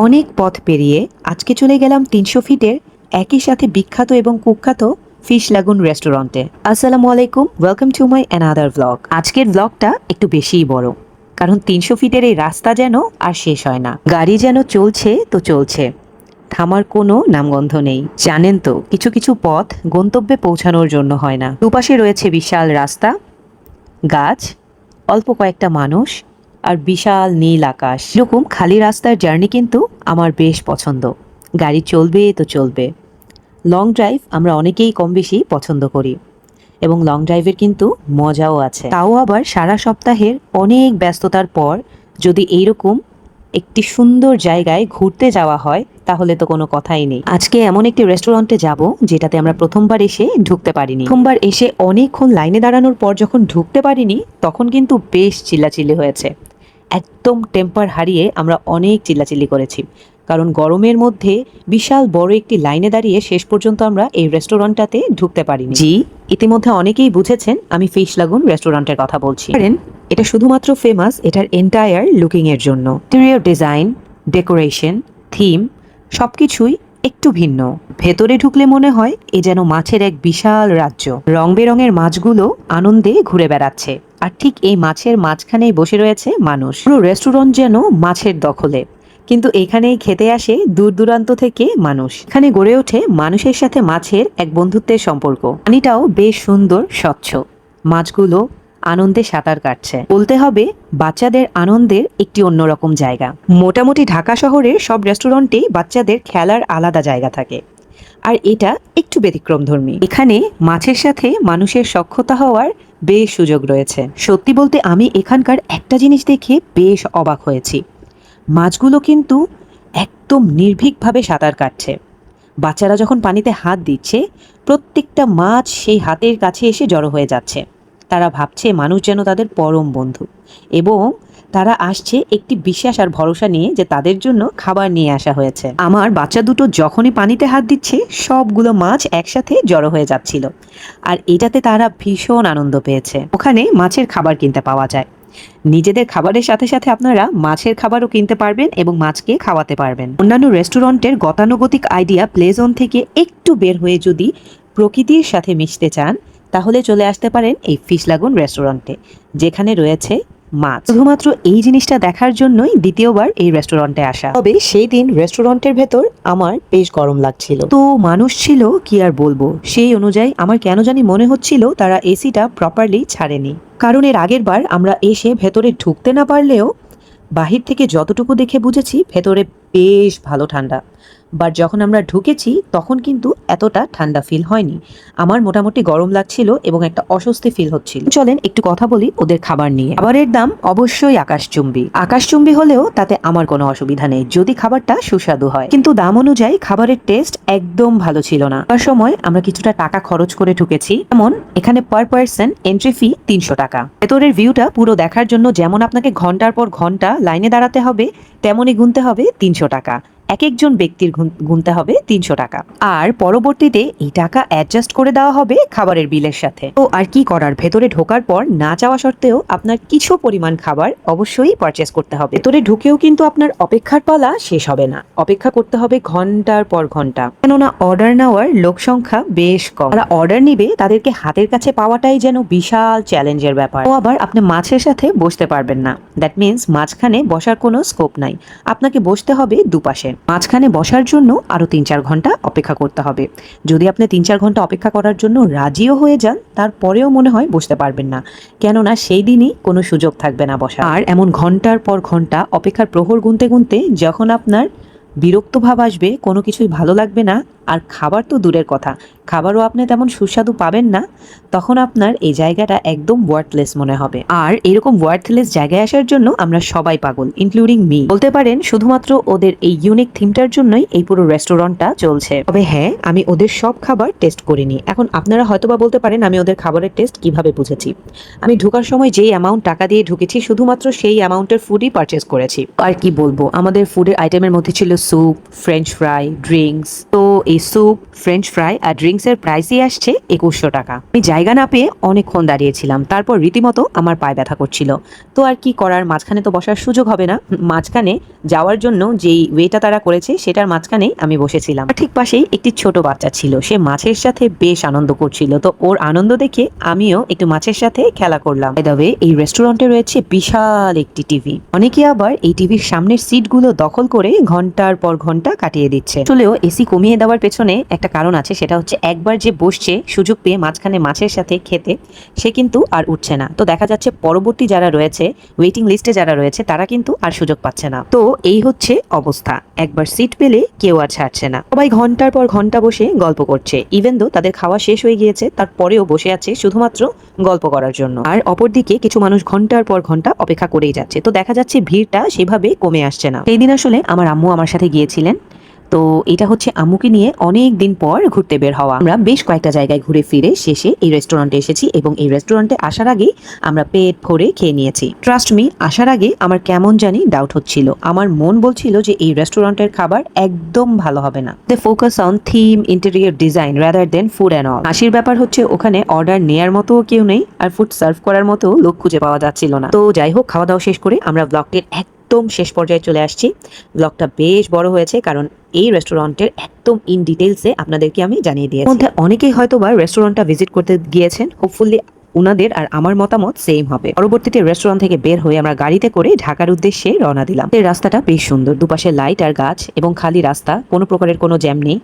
অনেক পথ পেরিয়ে আজকে চলে গেলাম ৩০০ ফিটের একই সাথে বিখ্যাত এবং কুখ্যাত ফিশ লাগুন রেস্টুরেন্টে। আসসালামু আলাইকুম, welcome to my another blog. আজকের ব্লগটা একটু বেশিই বড়, কারণ ৩০০ ফিটের এই রাস্তা যেন আর শেষ হয় না। গাড়ি যেন চলছে তো চলছে, থামার কোনো নামগন্ধ নেই। জানেন তো, কিছু কিছু পথ গন্তব্যে পৌঁছানোর জন্য হয় না। দুপাশে রয়েছে বিশাল রাস্তা, গাছ, অল্প কয়েকটা মানুষ আর বিশাল নীল আকাশ। এরকম খালি রাস্তার জার্নি কিন্তু আমার বেশ পছন্দ। গাড়ি চলবে তো চলবে। লং ড্রাইভ আমরা অনেকেই কম বেশি পছন্দ করি, এবং লং ড্রাইভের কিন্তু মজাও আছে। তাও আবার সারা সপ্তাহের অনেক ব্যস্ততার পর যদি এইরকম একটি সুন্দর জায়গায় ঘুরতে যাওয়া হয়, তাহলে তো কোনো কথাই নেই। আজকে এমন একটি রেস্টুরেন্টে যাব যেটাতে আমরা প্রথমবার এসে ঢুকতে পারিনি। প্রথমবার এসে অনেকক্ষণ লাইনে দাঁড়ানোর পর যখন ঢুকতে পারিনি, তখন কিন্তু বেশ চিল্লাচিল্লি হয়েছে। একদম টেম্পার হারিয়ে আমরা অনেক চিল্লাচিল্লি করেছি, কারণ গরমের মধ্যে বিশাল বড় একটি লাইনে দাঁড়িয়ে শেষ পর্যন্ত আমরা এই রেস্টুরেন্টটাতে ঢুকতে পারিনি। জি, ইতিমধ্যে অনেকেই বুঝেছেন আমি ফিশ লাগুন রেস্টুরেন্টের কথা বলছি। এটা শুধুমাত্র ফেমাস এটার এন্টায়ার লুকিং এর জন্য। ইন্টেরিয়র ডিজাইন, ডেকোরেশন, থিম সবকিছুই একটু ভিন্ন। ভেতরে ঢুকলে মনে হয় এ যেন মাছের এক বিশাল রাজ্য। রং বেরঙের মাছগুলো আনন্দে ঘুরে বেড়াচ্ছে, আর ঠিক এই মাছের মাঝখানেই বসে রয়েছে মানুষ। পুরো রেস্টুরেন্ট যেন মাছের দখলে, কিন্তু এখানেই খেতে আসে দূর দূরান্ত থেকে মানুষ। এখানে গড়ে ওঠে মানুষের সাথে মাছের এক বন্ধুত্বের সম্পর্ক। পানিটাও বেশ সুন্দর, স্বচ্ছ। মাছগুলো আনন্দে সাঁতার কাটছে। বলতে হবে বাচ্চাদের আনন্দের একটি অন্যরকম জায়গা। মোটামুটি ঢাকা শহরের সব রেস্টুরেন্টেই বাচ্চাদের খেলার আলাদা জায়গা থাকে, আর এটা একটু ব্যতিক্রমধর্মী। এখানে মাছের সাথে মানুষের সখ্যতা হওয়ার বেশ সুযোগ রয়েছে। সত্যি বলতে আমি এখানকার একটা জিনিস দেখে বেশ অবাক হয়েছি। মাছগুলো কিন্তু একদম নির্ভীকভাবে সাঁতার কাটছে। বাচ্চারা যখন পানিতে হাত দিচ্ছে, প্রত্যেকটা মাছ সেই হাতের কাছে এসে জড়ো হয়ে যাচ্ছে। তারা ভাবছে মানুষ যেন তাদের পরম বন্ধু, এবং তারা আসছে একটি বিশ্বাস আর ভরসা নিয়ে যে তাদের জন্য খাবার নিয়ে আসা হয়েছে। আমার বাচ্চা দুটো যখনই পানিতে হাত দিচ্ছে, সবগুলো মাছ একসাথে জড়ো হয়ে যাচ্ছিল, আর এটাতে তারা ভীষণ আনন্দ পেয়েছে। ওখানে মাছের খাবার কিনতে পাওয়া যায়। নিজেদের খাবারের সাথে সাথে আপনারা মাছের খাবারও কিনতে পারবেন এবং মাছকে খাওয়াতে পারবেন। অন্যান্য রেস্টুরেন্টের গতানুগতিক আইডিয়া প্লে জোন থেকে একটু বের হয়ে যদি প্রকৃতির সাথে মিশতে চান, তাহলে চলে আসতে পারেন এই ফিশ লাগুন রেস্টুরেন্টে, যেখানে রয়েছে মাছ। শুধুমাত্র এই জিনিসটা দেখার জন্যই দ্বিতীয়বার এই রেস্টুরেন্টে আসা। তবে সেই দিন রেস্টুরেন্টের ভেতর আমার বেশ গরম লাগছিল, তো মানুষ ছিল কি আর বলবো। সেই অনুযায়ী আমার কেন জানি মনে হচ্ছিল তারা এসিটা প্রপারলি ছাড়েনি। কারণ এর আগের বার আমরা এসে ভেতরে ঢুকতে না পারলেও বাহির থেকে যতটুকু দেখে বুঝেছি ভেতরে বেশ ভালো ঠান্ডা। বাট যখন আমরা ঢুকেছি তখন কিন্তু এতটা ঠান্ডা ফিল হয়নি। আমার মোটামুটি গরম লাগছিল এবং একটা অস্বস্তি ফিল হচ্ছিল। চলেন একটু কথা বলি ওদের খাবার নিয়ে। খাবারের দাম অবশ্যই আকাশচুম্বী। আকাশচুম্বী হলেও তাতে আমার কোনো অসুবিধা নেই যদি খাবারটা সুস্বাদু হয়, কিন্তু দাম অনুযায়ী খাবারের টেস্ট একদম ভালো ছিল না। তার সময় আমরা কিছুটা টাকা খরচ করে ঢুকেছি। যেমন এখানে পার পার্সন এন্ট্রি ফি ৩০০ টাকা। ভেতরের ভিউটা পুরো দেখার জন্য যেমন আপনাকে ঘন্টার পর ঘন্টা লাইনে দাঁড়াতে হবে, তেমনই গুনতে হবে ৩০০ টাকা। এক একজন ব্যক্তির গুনতে হবে ৩০০ টাকা, আর পরবর্তীতে এই টাকা অ্যাডজাস্ট করে দেওয়া হবে খাবারের বিলের সাথে। তো আর কি করার, ভেতরে ঢোকার পর না চাওয়া সত্ত্বেও আপনার কিছু পরিমাণ খাবার অবশ্যই পারচেস করতে হবে। ভেতরে ঢুকেও কিন্তু আপনার অপেক্ষার পালা শেষ হবে না, অপেক্ষা করতে হবে ঘন্টার পর ঘন্টা, কেননা অর্ডার নেওয়ার লোক সংখ্যা বেশ কম। যারা অর্ডার নিবে তাদেরকে হাতের কাছে পাওয়াটাই যেন বিশাল চ্যালেঞ্জের ব্যাপার। ও আবার আপনি মাছের সাথে বসতে পারবেন না, দ্যাট মিনস মাঝখানে বসার কোনো স্কোপ নাই। আপনাকে বসতে হবে দুপাশে। মাঝখানে বসার জন্য আরো ৩-৪ ঘন্টা অপেক্ষা করতে হবে। যদি আপনি ৩-৪ ঘন্টা অপেক্ষা করার জন্য রাজিও হয়ে যান, তারপরেও মনে হয় বসতে পারবেন না, কেননা সেই দিনই কোনো সুযোগ থাকবে না বসা। আর এমন ঘন্টার পর ঘন্টা অপেক্ষার প্রহর গুনতে গুনতে যখন আপনার বিরক্ত ভাব আসবে, কোনো কিছুই ভালো লাগবে না, আর খাবার তো দূরের কথা, খাবারও আপনি তেমন সুস্বাদু পাবেন না, তখন আপনার এই জায়গাটা একদম ওয়ার্থলেস মনে হবে। আর এরকম ওয়ার্থলেস জায়গায় আসার জন্য আমরা সবাই পাগল, ইনক্লুডিং মি। বলতে পারেন শুধুমাত্র ওদের এই ইউনিক থিমটার জন্যই এই পুরো রেস্টুরেন্টটা চলছে। তবে হ্যাঁ, আমি ওদের সব খাবার টেস্ট করিনি। এখন আপনারা হয়তোবা বলতে পারেন আমি ওদের খাবারের টেস্ট কিভাবে বুঝেছি। আমি ঢোকার সময় যেই অ্যামাউন্ট টাকা দিয়ে ঢুকেছি, শুধুমাত্র সেই অ্যামাউন্টের ফুডই পারচেস করেছি। আর কি বলবো, আমাদের ফুডের আইটেমের মধ্যে ছিল স্যুপ, ফ্রেঞ্চ ফ্রাই, ড্রিঙ্কস। তো এই স্যুপ, ফ্রেঞ্চ ফ্রাই আর ড্রিঙ্কসের প্রাইসই আসছে 2100 টাকা। আমি জায়গা না পেয়ে অনেকক্ষণ দাঁড়িয়েছিলাম, তারপর রীতিমতো আমার পায়ে ব্যথা করছিল। তো আর কি করার, মাঝখানে তো বসার সুযোগ হবে না, মাঝখানে যাওয়ার জন্য যেই ওয়েটা তারা করেছে সেটার মাঝখানেই আমি বসেছিলাম। ঠিক পাশেই একটি ছোট বাচ্চা ছিল, সে মাছের সাথে বেশ আনন্দ করছিল। তো ওর আনন্দ দেখে আমিও একটু মাছের সাথে খেলা করলাম। তবে এই রেস্টুরেন্টে রয়েছে বিশাল একটি টিভি। অনেকে আবার এই টিভির সামনের সিটগুলো দখল করে ঘন্টার পর ঘন্টা কাটিয়ে দিচ্ছে। আসলেও এসি কমিয়ে দেওয়ার পেছনে একটা কারণ আছে, সেটা হচ্ছে একবার যে বসছে সুযোগ পেয়ে মাঝখানে মাছের সাথে খেতে, সে কিন্তু আর উঠছে না। তো দেখা যাচ্ছে পরবর্তী যারা রয়েছে, ওয়েটিং লিস্টে যারা রয়েছে, তারা কিন্তু আর সুযোগ পাচ্ছে না। তো এই হচ্ছে অবস্থা, একবার সিট পেলে কেউ আর ছাড়ছে না। সবাই ঘন্টার পর ঘন্টা বসে গল্প করছে, ইভেন দো তাদের খাওয়া শেষ হয়ে গিয়েছে, তারপরেও বসে আছে শুধুমাত্র গল্প করার জন্য। আর অপরদিকে কিছু মানুষ ঘন্টার পর ঘন্টা অপেক্ষা করেই যাচ্ছে। তো দেখা যাচ্ছে ভিড়টা সেভাবে কমে আসছে না। সেই দিন আসলে আমার আম্মু আমার সাথে গিয়েছিলেন। তো এটা হচ্ছে আম্মুকে নিয়ে অনেক দিন পর ঘুরতে বের হওয়া। আমরা বেশ কয়েকটা জায়গায় ঘুরে ফিরে শেষে এই রেস্টুরেন্টে এসেছি এবং এই রেস্টুরেন্টে আসার আগেই আমরা পেট ভরে খেয়ে নিয়েছি। ট্রাস্ট মি, আসার আগে আমার কেমন জানি ডাউট হচ্ছিল। আমার মন বলছিল যে এই রেস্টুরেন্টের খাবার একদম ভালো হবে না। They focus on theme, interior design rather than food and all. হাসির ব্যাপার হচ্ছে ওখানে অর্ডার নেয়ার মতো কেউ নেই, আর ফুড সার্ভ করার মতো লোক খুঁজে পাওয়া যাচ্ছিল না। তো যাই হোক, খাওয়া দাওয়া শেষ করে আমরা ব্লগটির একদম শেষ পর্যায়ে চলে আসছি। ব্লগটা বেশ বড় হয়েছে, কারণ এই রেস্টুরেন্টের একদম ইন ডিটেইলসে আপনাদেরকে আমি জানিয়ে দিয়েছি। মধ্যে অনেকেই হয়তো বা রেস্টুরেন্টটা ভিজিট করতে গিয়েছেন, হোপফুলি উনাদের আর আমার মতামত সেম হবে। পরবর্তীতে রেস্টুরেন্ট থেকে বের হয়ে আমরা গাড়িতে করে ঢাকার উদ্দেশ্যে রওনা দিলাম। এই রাস্তাটা বেশ সুন্দর, দুপাশে লাইট আর গাছ এবং খালি রাস্তা, কোনো প্রকারের কোনো জ্যাম নেই,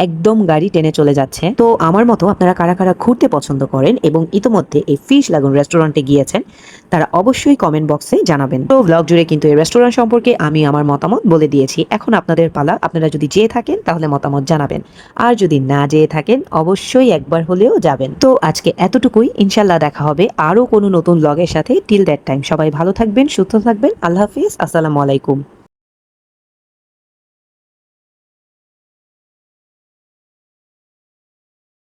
একদম গাড়ি টেনে চলে যাচ্ছে। তো আমার মতো আপনারা কারা কারা ঘুরতে পছন্দ করেন এবং ইতোমধ্যে এই ফিশ লাগুন রেস্টুরেন্টে গিয়েছেন, তারা অবশ্যই কমেন্ট বক্সে জানাবেন। তো ব্লগ জুড়ে কিন্তু এই রেস্টুরেন্ট সম্পর্কে আমি আমার মতামত বলে দিয়েছি। এখন আপনাদের পালা, আপনারা যদি যেয়ে থাকেন তাহলে মতামত জানাবেন, আর যদি না যেয়ে থাকেন অবশ্যই একবার হলেও যাবেন। তো আজকে এতটুকুই, ইনশাল্লাহ দেখা হবে আরো কোনো নতুন ব্লগের সাথে। টিল দ্যাট টাইম সবাই ভালো থাকবেন, সুস্থ থাকবেন। আল্লাহ হাফিজ, আসসালামু আলাইকুম।